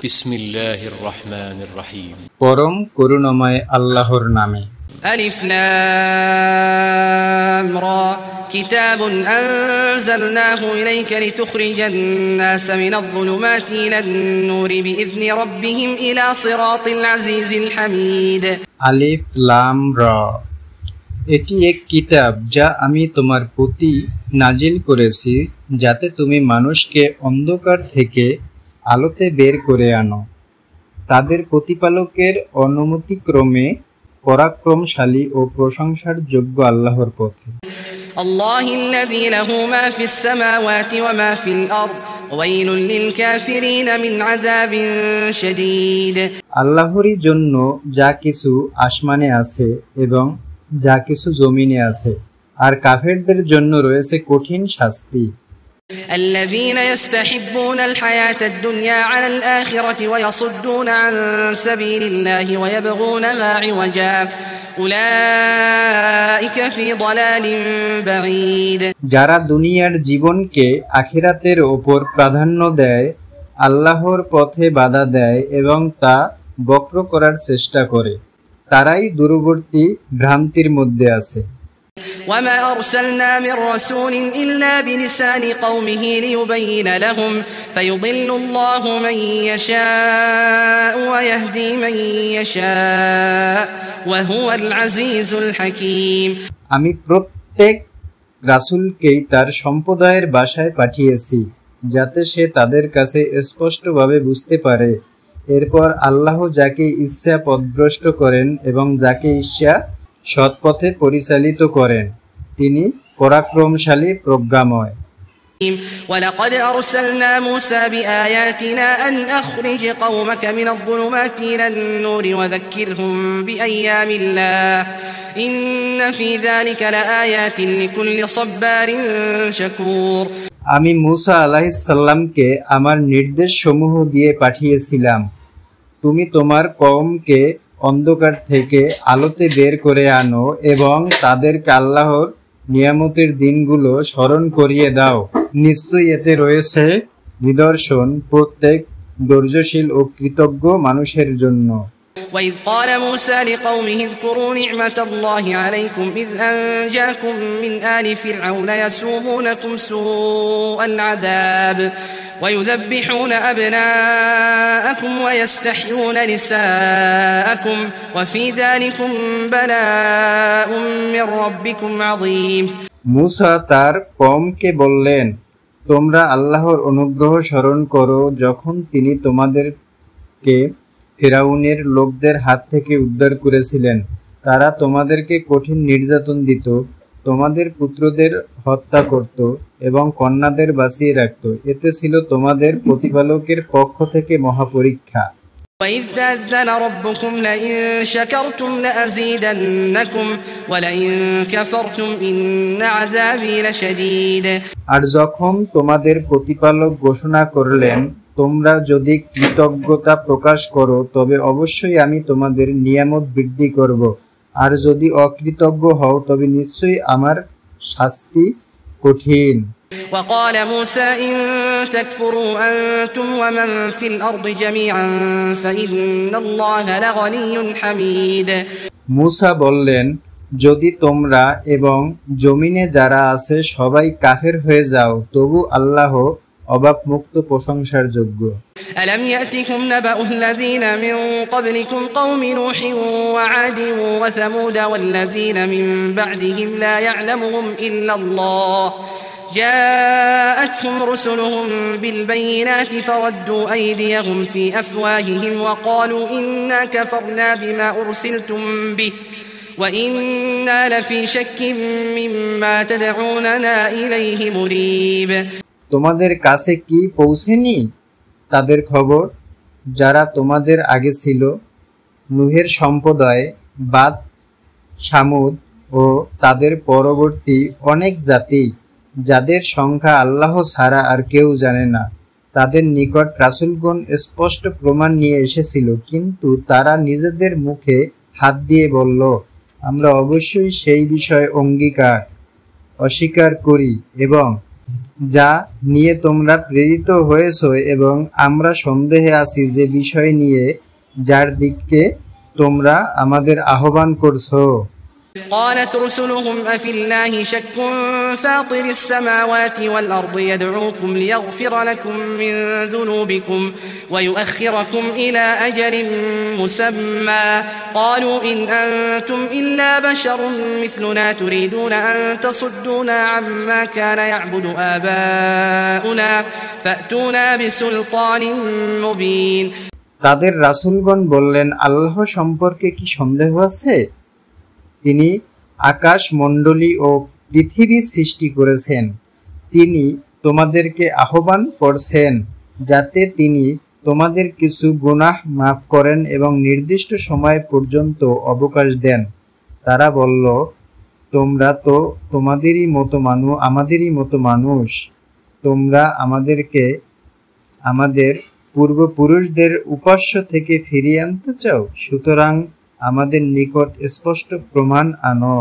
বিসমিল্লাহির রহমানির রহিম। পরম করুণাময় আল্লাহর নামে। আলিফ লাম রা কিতাবুন আনজালনাহু ইলাইকা লিতুখরিজান নাস মিনায-যুলুমাতি ইলান-নূরি বিইذনি রাব্বিহিম ইলা সিরাতিল আজিজিল হামিদ। আলিফ লাম রা, এটি এক কিতাব যা আমি তোমার প্রতি নাজিল করেছি যাতে তুমি মানুষকে অন্ধকার থেকে আলোতে বের করে আনো, তাদের প্রতিপালকের অনুমতিক্রমে পরাক্রমশালী ও প্রশংসার যোগ্য আল্লাহর পথে। আল্লাহিল্লাযী লাহু মা ফিস সামাওয়াতি ওয়া মা ফিল আরদ ওয়াইলুল লিল কাফিরিন মিন আযাবিন শাদীদ। আল্লাহরই জন্য যা কিছু আসমানে আছে এবং যা কিছু জমিনে আছে, আর কাফেরদের জন্য রয়েছে কঠিন শাস্তি। الذين يستحبون الحياة الدنيا على الآخرة ويصدون عن سبيل الله ويبغونها عوجا أولئك في ضلال بعيد। যারা দুনিয়ার জীবনকে আখিরাতের উপর প্রাধান্য দেয়, আল্লাহর পথে বাধা দেয় এবং তা বক্র করার চেষ্টা করে, তারাই দূরবর্তী ভ্রান্তির মধ্যে আছে। وما أرسلنا من رسول إلا بلسان قومه ليبين لهم فيضل الله من يشاء ويهدي من يشاء وهو العزيز الحكيم। আমি প্রত্যেক রাসূলকেই তার সম্প্রদায়ের ভাষায় পাঠিয়েছি যাতে সে তাদের কাছে স্পষ্টভাবে বুঝতে পারে। এরপর আল্লাহ যাকে ইচ্ছা পথভ্রষ্ট করেন এবং যাকে ইচ্ছা সৎপথে পরিচালিত করেন, তিনি পরাক্রমশালী প্রজ্ঞাময়। ولقد أرسلنا موسى بآياتنا أن أخرج قومك من الظلمات إلى النور وذكرهم بأيام الله إن في ذلك لآيات لكل صبار شكور। আমি মুসা আলাইহিস সালামকে আমার নির্দেশ সমূহ দিয়ে পাঠিয়েছিলাম, তুমি তোমার কওমকে অন্ধকার থেকে আলোতে বের করে আনো এবং তাদেরকে আল্লাহর নিয়ামতের দিনগুলো স্মরণ করিয়ে দাও। নিশ্চয়ই এতে রয়েছে নিদর্শন প্রত্যেক ধৈর্যশীল ও কৃতজ্ঞ মানুষের জন্য। وإذ قال موسى لقومه اذكروا نعمة الله عليكم إذ أنجاكم من آل فرعون يسومونكم سوء العذاب ويذبحون أبناءكم ويستحيون نساءكم وفي ذلكم بلاء من ربكم عظيم। মুসা তার কওমকে বললেন, তোমরা আল্লাহর অনুগ্রহ স্মরণ করো যখন তিনি তোমাদেরকে ফিরাউনের লোকদের হাত থেকে উদ্ধার করেছিলেন। তারা তোমাদেরকে কঠিন নির্যাতন দিত, তোমাদের পুত্রদের হত্যা করত এবং কন্যাদের বাঁচিয়ে রাখত। এতে ছিল তোমাদের প্রতিপালকের পক্ষ থেকে মহাপরীক্ষা। وَإِذْ تَأَذَّنَ رَبُّكُمْ لَئِن شَكَرْتُمْ لَأَزِيدَنَّكُمْ وَلَئِن كَفَرْتُمْ إِنَّ عَذَابِي لَشَدِيدٌ। আর যখন তোমাদের প্রতিপালক ঘোষণা করলেন, তোমরা যদি কৃতজ্ঞতা প্রকাশ করো তবে অবশ্যই আমি তোমাদের নিয়ামত বৃদ্ধি করব, আর যদি অকৃতজ্ঞ হও তবে নিশ্চয়ই আমার শাস্তি কঠিন। وقال موسى إن تكفروا أنتم ومن في الأرض جميعا فإن الله لغني حميد। মুসা বললেন, যদি তোমরা এবং জমিনে যারা আছে সবাই কাফের হয়ে যাও তবু আল্লাহ অভাবমুক্ত প্রশংসার যোগ্য। ألم يأتكم نبأ الذين من قبلكم قوم نوح وعاد وثمود والذين من بعدهم لا يعلمهم إلا الله جاءتهم رسلهم بالبينات فردوا أيديهم في أفواههم وقالوا إنا كفرنا بما أرسلتم به وإنا لفي شك مما تدعوننا إليه مريب। তোমাদের কাছে কি পৌঁছেনি তাদের খবর যারা তোমাদের আগে ছিল, নূহের সম্প্রদায়, বাদ, সামুদ ও তাদের পরবর্তী অনেক জাতি যাদের সংখ্যা আল্লাহ ছাড়া আর কেউ জানে না। তাদের নিকট রাসূলগণ স্পষ্ট প্রমাণ নিয়ে এসেছিল, কিন্তু তারা নিজেদের মুখে হাত দিয়ে বলল, আমরা অবশ্যই সেই বিষয়ে অস্বীকার করি এবং যা নিয়ে তোমরা প্রেরিত হয়েছো এবং আমরা সন্দেহে আছি যে বিষয় নিয়ে যার দিকে তোমরা আমাদের আহ্বান করছো। قالت رسلهم أفي الله شك فاطر السماوات والأرض يدعوكم ليغفر لكم من ذنوبكم ويؤخركم إلى أجل مسمى قالوا إن أنتم إلا بشر مثلنا تريدون أن تصدونا عما كان يعبد آباؤنا فأتونا بسلطان مبين। তাদের রাসূলগণ বললেন, আল্লাহ সম্পর্কে কি সন্দেহ আছে? তিনি আকাশ মণ্ডলী ও পৃথিবী সৃষ্টি করেছেন। তিনি তোমাদেরকে আহ্বান করছেন যাতে তিনি তোমাদের কিছু গুনাহ মাফ করেন এবং নির্দিষ্ট সময় পর্যন্ত অবকাশ দেন। তারা বলল, তোমরা তো আমাদেরই মতো মানুষ, তোমরা আমাদেরকে আমাদের পূর্বপুরুষদের উপাস্য থেকে ফিরিয়ে আনতে চাও, সুতরাং আমাদের নিকট স্পষ্ট প্রমাণ আনো।